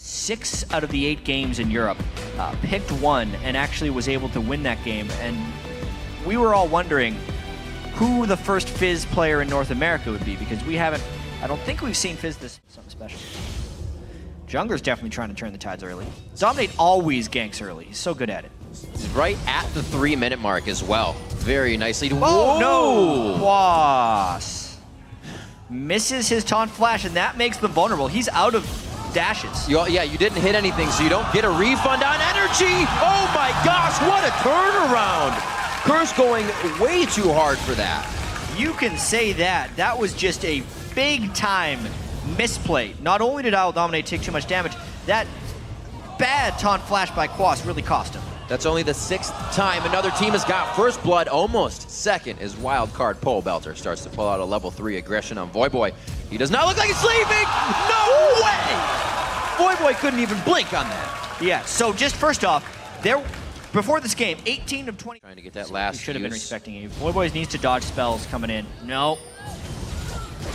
6 out of the 8 games in Europe, picked one and actually was able to win that game. And we were all wondering who the first Fizz player in North America would be, because I don't think we've seen Fizz this something special. Jungler's definitely trying to turn the tides early. Dominate always ganks early. He's so good at it. He's right at the 3-minute mark as well. Very nicely. Oh, no! Boss misses his taunt flash, and that makes them vulnerable. He's out of dashes. Yeah, you didn't hit anything, so you don't get a refund on energy. Oh my gosh, what a turnaround. Curse going way too hard for that. You can say that. That was just a big-time misplay. Not only did I'll Dominate take too much damage, that bad taunt flash by Quas really cost him. That's only the 6th time another team has got first blood, almost second, as wildcard Pole Belter starts to pull out a level 3 aggression on Voyboy. He does not look like he's sleeping! No way! Voyboy couldn't even blink on that. Yeah, so just first off, before this game, 18 of 20. Trying to get that last should have been respecting it. Voyboy needs to dodge spells coming in. No.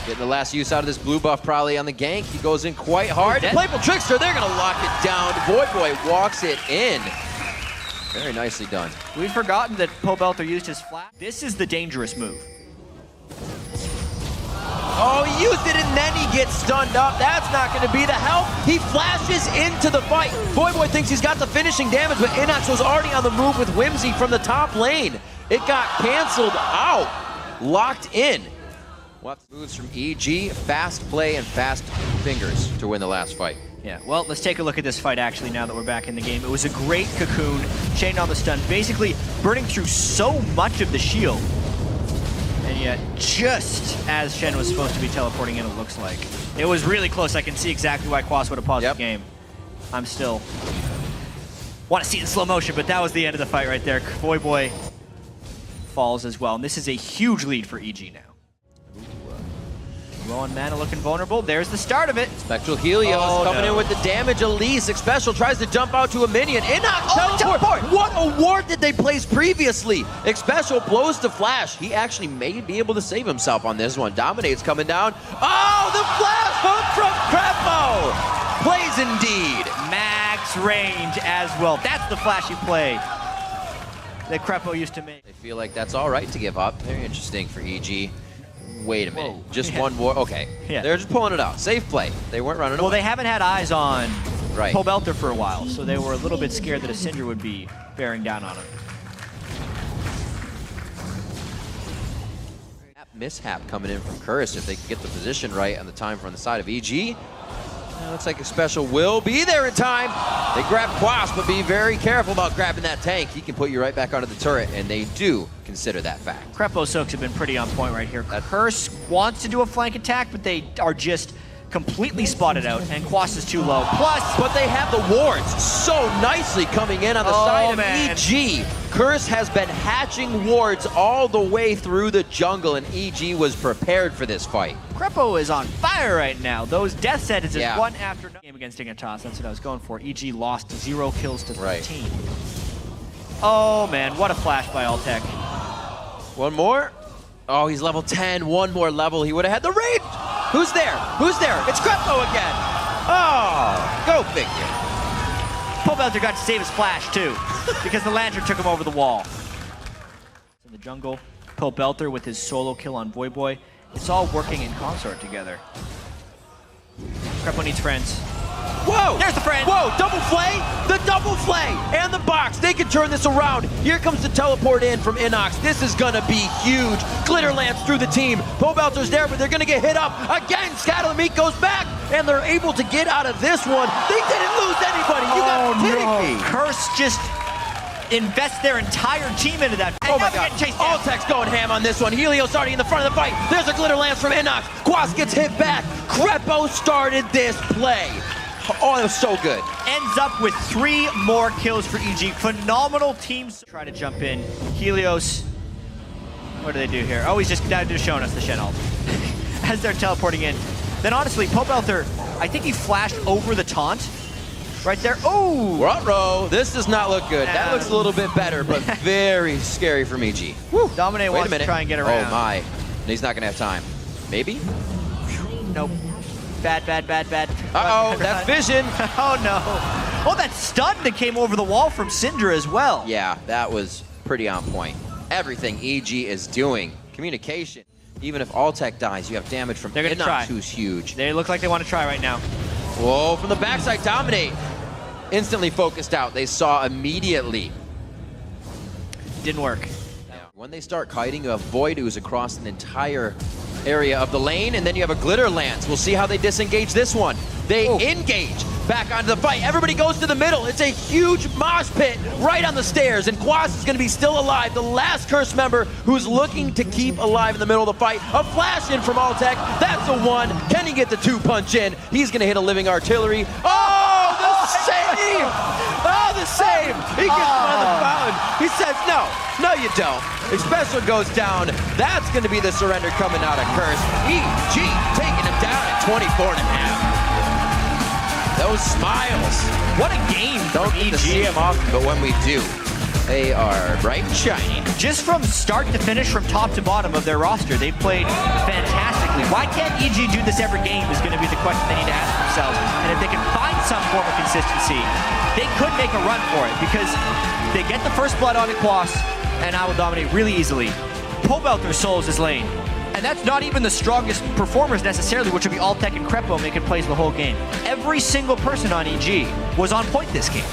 Getting the last use out of this blue buff probably on the gank. He goes in quite hard. Playful Trickster, they're gonna lock it down. Voyboy walks it in. Very nicely done. We'd forgotten that Pole Belter used his flash. This is the dangerous move. Oh, he used it and then he gets stunned up. That's not going to be the help. He flashes into the fight. Voyboy thinks he's got the finishing damage, but Inox was already on the move with Whimsy from the top lane. It got canceled out. Locked in. Moves from EG, fast play and fast fingers to win the last fight. Yeah, well, let's take a look at this fight actually now that we're back in the game. It was a great cocoon, chained on the stun, basically burning through so much of the shield. And yet, just as Shen was supposed to be teleporting in, it looks like. It was really close. I can see exactly why Quas would have paused the game. I'm still want to see it in slow motion, but that was the end of the fight right there. Voyboy falls as well, and this is a huge lead for EG now. Low on mana, looking vulnerable. There's the start of it. Spectral Helios coming in with the damage. Elise, Special tries to jump out to a minion. Inox teleport. What a ward did they place previously? Special blows the flash. He actually may be able to save himself on this one. Dominate's coming down. Oh, the flash hook from Crepo. Plays indeed. Max range as well. That's the flashy play that Crepo used to make. They feel like that's all right to give up. Very interesting for EG. Wait a minute. Just one more. Okay. Yeah. They're just pulling it out. Safe play. They weren't running away. Well, they haven't had eyes on Pole Belter for a while, so they were a little bit scared that a Syndra would be bearing down on him. Mishap coming in from Curse if they can get the position right on the time from the side of EG. Looks like a Special will be there in time. They grab Quas, but be very careful about grabbing that tank. He can put you right back onto the turret, and they do consider that fact. Crepo soaks have been pretty on point right here. Curse wants to do a flank attack, but they are just completely spotted out, and Quas is too low. Plus, but they have the wards so nicely coming in on the side of EG. Curse has been hatching wards all the way through the jungle, and EG was prepared for this fight. Crepo is on fire right now. Those death sentences, one after another. Game against Dignitas, that's what I was going for. EG lost 0 kills to 13. Oh man, what a flash by Altec. One more. Oh, he's level 10. One more level, he would have had the raid. Who's there? Who's there? It's Crepo again. Oh, go figure. Pole Belter got to save his flash too, because the Lantern took him over the wall. In the jungle, Pole Belter with his solo kill on Voyboy. It's all working in consort together. Crepo needs friends. Whoa! There's the friend! Whoa! Double flay! The double flay! And the box! They can turn this around. Here comes the teleport in from Inox. This is gonna be huge. Glitter Lance through the team. Pole Belter's there, but they're gonna get hit up. Again, Scattle the Meat goes back, and they're able to get out of this one. They didn't lose anybody! You gotta be kidding me! Curse just invest their entire team into that. Oh my god. Altec's going ham on this one. Helios starting in the front of the fight. There's a Glitter Lance from Inox. Quas gets hit back. Crepo started this play. Oh, it was so good. Ends up with 3 more kills for EG. Phenomenal teams. Try to jump in. Helios. What do they do here? Oh, he's just showing us the Shen ult. As they're teleporting in. Then honestly, Pole Belter, I think he flashed over the taunt. Right there. Oh! Ruh-roh. This does not look good. That looks a little bit better, but very scary from EG. Woo. Dominate wants to try and get around. Oh my. He's not going to have time. Maybe? Nope. Bad. Uh-oh, that vision. Oh, no. Oh, that stun that came over the wall from Syndra as well. Yeah, that was pretty on point. Everything EG is doing. Communication. Even if Alltech dies, you have damage from Inox, who's huge. They look like they want to try right now. Whoa, from the backside, dominate. Instantly focused out. They saw immediately. Didn't work. When they start kiting, you have Void, who's across an entire area of the lane, and then you have a Glitter Lance. We'll see how they disengage this one. They engage back onto the fight. Everybody goes to the middle. It's a huge mosh pit right on the stairs, and Quas is going to be still alive. The last Curse member who's looking to keep alive in the middle of the fight. A flash in from Alltech. That's a 1. Can he get the 2 punch in? He's going to hit a living artillery. Oh, the save! Oh, the save! He gets him on the fountain. He says, no, you don't. His special goes down. That's going to be the surrender coming out of Curse. EG taking him down at 24.5. Those smiles. What a game. Don't get to see him often, but when we do, they are bright and shiny. Just from start to finish, from top to bottom of their roster, they've played fantastically. Why can't EG do this every game is going to be the question they need to ask themselves. And if they can find some form of consistency, they could make a run for it, because they get the first blood on Quas, and I will dominate really easily. Pull out their souls as lane. And that's not even the strongest performers necessarily, which would be Alltech and Crepo making plays the whole game. Every single person on EG was on point this game.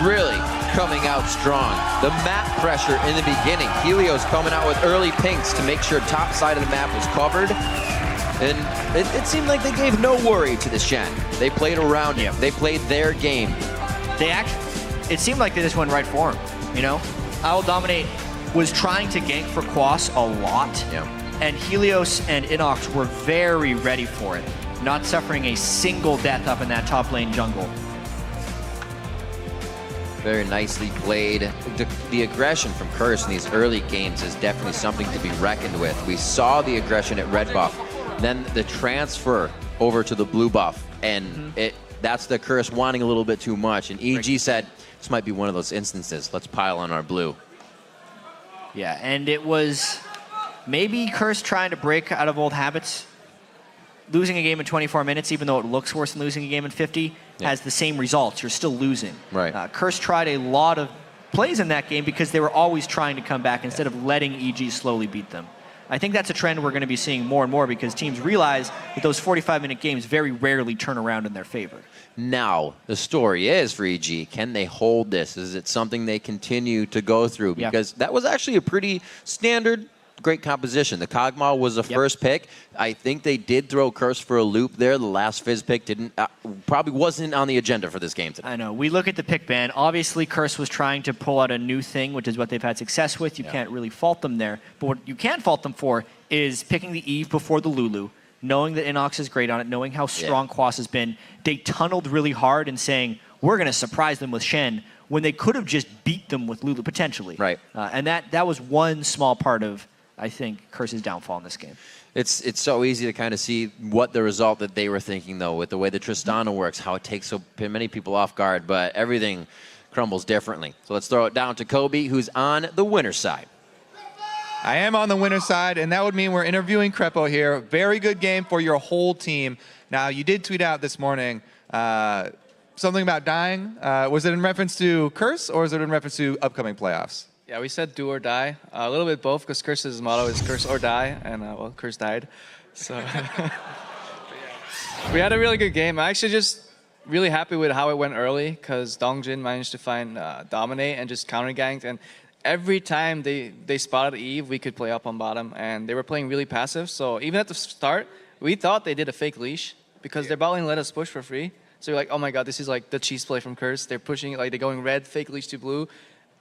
Really coming out strong. The map pressure in the beginning. Helios coming out with early pinks to make sure top side of the map was covered. And it seemed like they gave no worry to the Shen. They played around him. They played their game. It seemed like they just went right for him, you know? I will dominate was trying to gank for Quas a lot. Yeah. And Helios and Inox were very ready for it, not suffering a single death up in that top lane jungle. Very nicely played. The aggression from Curse in these early games is definitely something to be reckoned with. We saw the aggression at red buff, then the transfer over to the blue buff, and that's the Curse wanting a little bit too much. And EG said, this might be one of those instances. Let's pile on our blue. Yeah, and it was maybe Curse trying to break out of old habits. Losing a game in 24 minutes, even though it looks worse than losing a game in 50, has the same results. You're still losing. Right. Curse tried a lot of plays in that game because they were always trying to come back instead of letting EG slowly beat them. I think that's a trend we're going to be seeing more and more, because teams realize that those 45-minute games very rarely turn around in their favor. Now, the story is for EG, can they hold this? Is it something they continue to go through? Because that was actually a pretty standard, great composition. The Kog'Maw was the first pick. I think they did throw Curse for a loop there. The last Fizz pick probably wasn't on the agenda for this game today. I know. We look at the pick ban. Obviously, Curse was trying to pull out a new thing, which is what they've had success with. You can't really fault them there. But what you can fault them for is picking the Eve before the Lulu, knowing that Inox is great on it, knowing how strong Quas has been. They tunneled really hard and saying, we're going to surprise them with Shen, when they could have just beat them with Lulu, potentially. Right. And that was one small part of, I think, Curse's downfall in this game. It's so easy to kind of see what the result that they were thinking, though, with the way the Tristana works, how it takes so many people off guard, but everything crumbles differently. So let's throw it down to Kobe, who's on the winner's side. I am on the winner's side, and that would mean we're interviewing Crepo here. Very good game for your whole team. Now, you did tweet out this morning something about dying. Was it in reference to Curse, or is it in reference to upcoming playoffs? Yeah, we said do or die. A little bit both, because Curse's motto is curse or die, and well, Curse died. So we had a really good game. I'm actually just really happy with how it went early, because Dongjin managed to find Dominate and just counter-ganked. And every time they spotted Eve, we could play up on bottom, and they were playing really passive. So even at the start, we thought they did a fake leash, because their bot lane let us push for free. So you're like, oh my god, this is like the cheese play from Curse. They're pushing, like they're going red, fake leash to blue.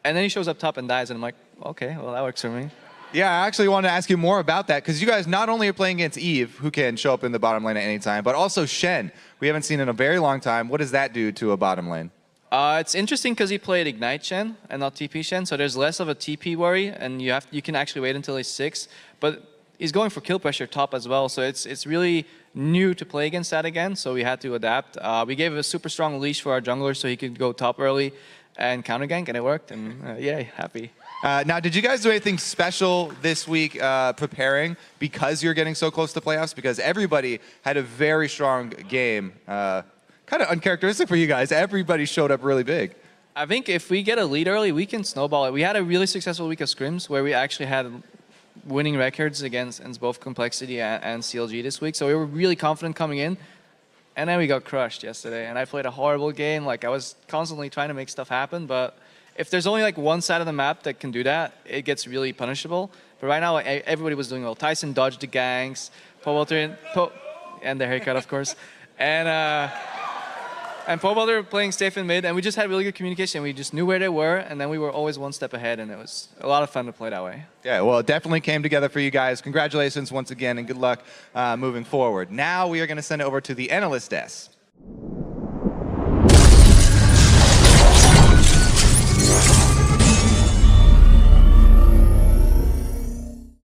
And then he shows up top and dies, and I'm like, okay, well, that works for me. Yeah, I actually wanted to ask you more about that, because you guys not only are playing against Eve, who can show up in the bottom lane at any time, but also Shen. We haven't seen in a very long time. What does that do to a bottom lane? It's interesting because he played Ignite Shen and not TP Shen, so there's less of a TP worry, and you can actually wait until he's 6. But he's going for kill pressure top as well, so it's really new to play against that again, so we had to adapt. We gave a super strong leash for our jungler so he could go top early and counter gank, and it worked, and yay, happy. Now, did you guys do anything special this week preparing because you're getting so close to playoffs? Because everybody had a very strong game. Kind of uncharacteristic for you guys. Everybody showed up really big. I think if we get a lead early, we can snowball it. We had a really successful week of scrims where we actually had winning records against both Complexity and CLG this week. So we were really confident coming in. And then we got crushed yesterday. And I played a horrible game. Like, I was constantly trying to make stuff happen. But if there's only like one side of the map that can do that, it gets really punishable. But right now, everybody was doing well. Tyson dodged the ganks, and the haircut, of course. And Paul Walter playing safe in mid, and we just had really good communication. We just knew where they were, and then we were always one step ahead, and it was a lot of fun to play that way. Yeah, well, it definitely came together for you guys. Congratulations once again, and good luck moving forward. Now we are going to send it over to the analyst desk.